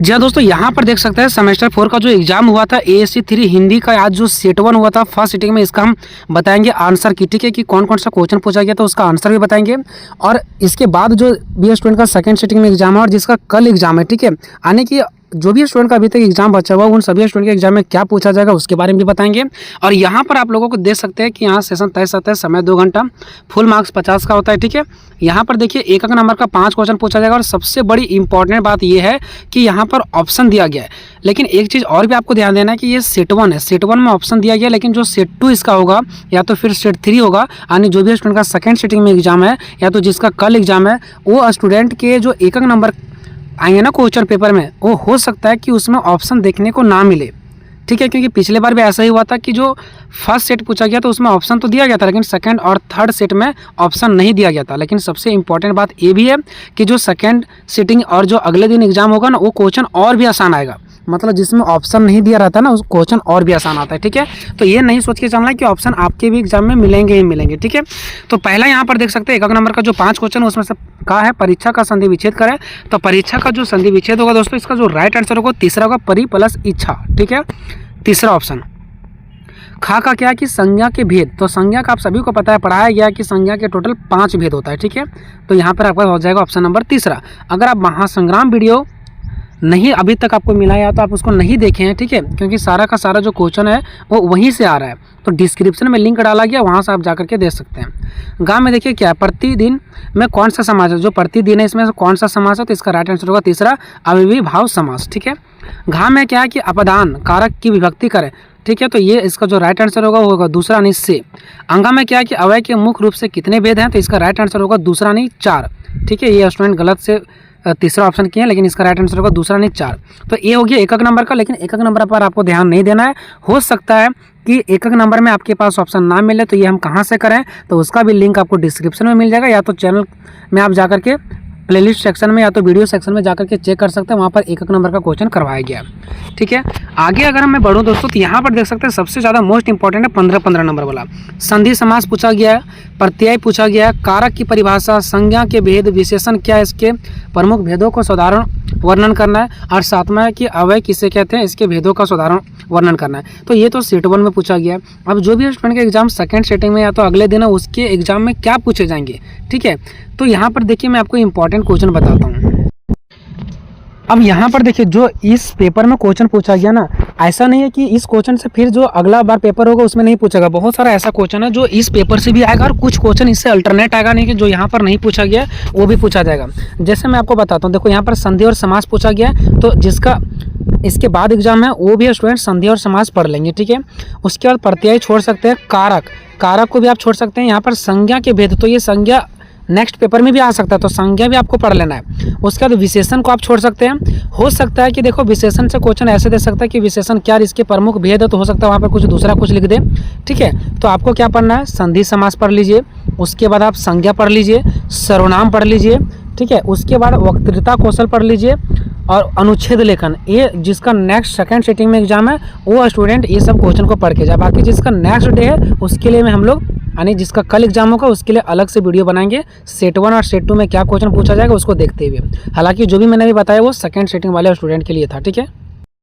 जी हाँ दोस्तों, यहाँ पर देख सकते हैं सेमेस्टर 4 का जो एग्जाम हुआ था ASC 3 हिंदी का, आज जो सेट 1 हुआ था फर्स्ट सिटिंग में, इसका हम बताएंगे आंसर की। ठीक है, कि कौन कौन सा क्वेश्चन पूछा गया था उसका आंसर भी बताएंगे। और इसके बाद जो BA स्टूडेंट का सेकंड सिटिंग में एग्जाम है और जिसका कल एग्जाम है, ठीक है, आने की जो भी स्टूडेंट का अभी तक एग्जाम बचा हुआ उन सभी स्टूडेंट के एग्जाम में क्या पूछा जाएगा उसके बारे में भी बताएंगे। और यहाँ पर आप लोगों को देख सकते हैं कि यहाँ सेशन तय होता है, समय 2 घंटा, फुल मार्क्स 50 का होता है। ठीक है, यहाँ पर देखिए एक एक नंबर का 5 क्वेश्चन पूछा जाएगा। और सबसे बड़ी इंपॉर्टेंट बात यह है कि यहाँ पर ऑप्शन दिया गया है। लेकिन एक चीज़ और भी आपको ध्यान देना है कि ये सेट 1 है, सेट 1 में ऑप्शन दिया गया, लेकिन जो सेट 2 इसका होगा या तो फिर सेट 3 होगा, यानी जो भी स्टूडेंट का सेकंड सिटिंग में एग्जाम है या तो जिसका कल एग्जाम है, वो स्टूडेंट के जो एक एक नंबर आएंगे ना क्वेश्चन पेपर में, वो हो सकता है कि उसमें ऑप्शन देखने को ना मिले। ठीक है, क्योंकि पिछले बार भी ऐसा ही हुआ था कि जो फर्स्ट सेट पूछा गया तो उसमें ऑप्शन तो दिया गया था, लेकिन सेकंड और थर्ड सेट में ऑप्शन नहीं दिया गया था। लेकिन सबसे इंपॉर्टेंट बात ये भी है कि जो सेकंड सिटिंग और जो अगले दिन एग्जाम होगा ना, वो क्वेश्चन और भी आसान आएगा। मतलब जिसमें ऑप्शन नहीं दिया रहता ना, उस क्वेश्चन और भी आसान आता है। ठीक है, तो ये नहीं सोच के चलना है कि ऑप्शन आपके भी एग्जाम में मिलेंगे ही मिलेंगे। ठीक है, तो पहला यहाँ पर देख सकते हैं एक नंबर का जो 5 क्वेश्चन उसमें से कहा है परीक्षा का संधि विच्छेद करें। तो परीक्षा का जो संधि विच्छेद होगा दोस्तों, इसका जो राइट आंसर होगा तीसरा होगा, परि प्लस इच्छा। ठीक है, तीसरा ऑप्शन। खा का क्या कि संज्ञा के भेद, तो संज्ञा का आप सभी को पता है, पढ़ाया गया कि संज्ञा के टोटल 5 भेद होता है। ठीक है, तो यहाँ पर आपका हो जाएगा ऑप्शन नंबर तीसरा। अगर आप महासंग्राम वीडियो नहीं अभी तक आपको मिला है या तो आप उसको नहीं देखे हैं, ठीक है, क्योंकि सारा का सारा जो क्वेश्चन है वो वहीं से आ रहा है, तो डिस्क्रिप्शन में लिंक डाला गया, वहाँ से आप जाकर के देख सकते हैं। गाँव में देखिए क्या है, प्रतिदिन में कौन सा समास है, जो प्रतिदिन है इसमें से कौन सा समास है, तो इसका राइट आंसर होगा तीसरा, अव्ययीभाव समास। ठीक है, घाम में क्या है कि अपदान कारक की विभक्ति करें। ठीक है, तो ये इसका जो राइट आंसर होगा वो होगा दूसरा नहीं से। अंगा में क्या है कि अवय के मुख्य रूप से कितने भेद हैं, तो इसका राइट आंसर होगा दूसरा नहीं 4। ठीक है, ये स्टूडेंट गलत से तीसरा ऑप्शन किया है, लेकिन इसका राइट आंसर होगा दूसरा नहीं 4। तो ये हो गया एक नंबर का, लेकिन एक नंबर पर आपको ध्यान नहीं देना है। हो सकता है कि एक नंबर में आपके पास ऑप्शन ना मिले, तो ये हम कहाँ से करें, तो उसका भी लिंक आपको डिस्क्रिप्शन में मिल जाएगा, या तो चैनल में आप जाकर के प्लेलिस्ट सेक्शन में या तो वीडियो सेक्शन में जाकर के चेक कर सकते हैं, वहाँ पर एक नंबर का क्वेश्चन करवाया गया। ठीक है, आगे अगर मैं बढ़ूँ दोस्तों, तो यहाँ पर देख सकते हैं सबसे ज़्यादा मोस्ट इंपॉर्टेंट है 15 नंबर वाला। संधि समास पूछा गया है, प्रत्यय पूछा गया है, कारक की परिभाषा, संज्ञा के भेद, विशेषण क्या है, इसके प्रमुख भेदों को साधारण वर्णन करना है, और सातवां है कि अवय किसे कहते हैं, इसके भेदों का साधारण वर्णन करना है। तो ये तो सेट 1 में पूछा गया है। अब जो भी स्टूडेंट के एग्जाम सेकंड सेटिंग में या तो अगले दिन है, उसके एग्जाम में क्या पूछे जाएंगे। ठीक है, तो यहाँ पर देखिए मैं आपको इंपॉर्टेंट क्वेश्चन बताता हूँ। अब यहाँ पर देखिए जो इस पेपर में क्वेश्चन पूछा गया ना, ऐसा नहीं है कि इस क्वेश्चन से फिर जो अगला बार पेपर होगा उसमें नहीं पूछेगा। बहुत सारा ऐसा क्वेश्चन है जो इस पेपर से भी आएगा, और कुछ क्वेश्चन इससे अल्टरनेट आएगा, नहीं कि जो यहाँ पर नहीं पूछा गया वो भी पूछा जाएगा। जैसे मैं आपको बताता हूँ, देखो यहाँ पर संधि और समास पूछा गया, तो जिसका इसके बाद एग्जाम है वो भी स्टूडेंट संधि और समास पढ़ लेंगे। ठीक है, उसके बाद प्रत्यय छोड़ सकते हैं, कारक को भी आप छोड़ सकते हैं। यहाँ पर संज्ञा के भेद, तो ये संज्ञा नेक्स्ट पेपर में भी आ सकता है, तो संज्ञा भी आपको पढ़ लेना है। उसके बाद विशेषण को आप छोड़ सकते हैं। हो सकता है कि देखो विशेषण से क्वेश्चन ऐसे दे सकता है कि विशेषण क्या, इसके प्रमुख भेद है, तो हो सकता है वहाँ पर कुछ दूसरा कुछ लिख दे। ठीक है, तो आपको क्या पढ़ना है, संधि समास पढ़ लीजिए, उसके बाद आप संज्ञा पढ़ लीजिए, सर्वनाम पढ़ लीजिए। ठीक है, उसके बाद वक्तृता कौशल पढ़ लीजिए और अनुच्छेद लेखन। ये जिसका नेक्स्ट सेकंड सेटिंग में एग्जाम है वो स्टूडेंट ये सब क्वेश्चन को पढ़ के जाए। बाकी जिसका नेक्स्ट डे है उसके लिए में हम लोग, यानी जिसका कल एग्जाम होगा उसके लिए अलग से वीडियो बनाएंगे, सेट 1 और सेट 2 में क्या क्वेश्चन पूछा जाएगा उसको देखते हुए। हालांकि जो भी मैंने भी बताया वो सेकंड सेटिंग वाले स्टूडेंट के लिए था। ठीक है।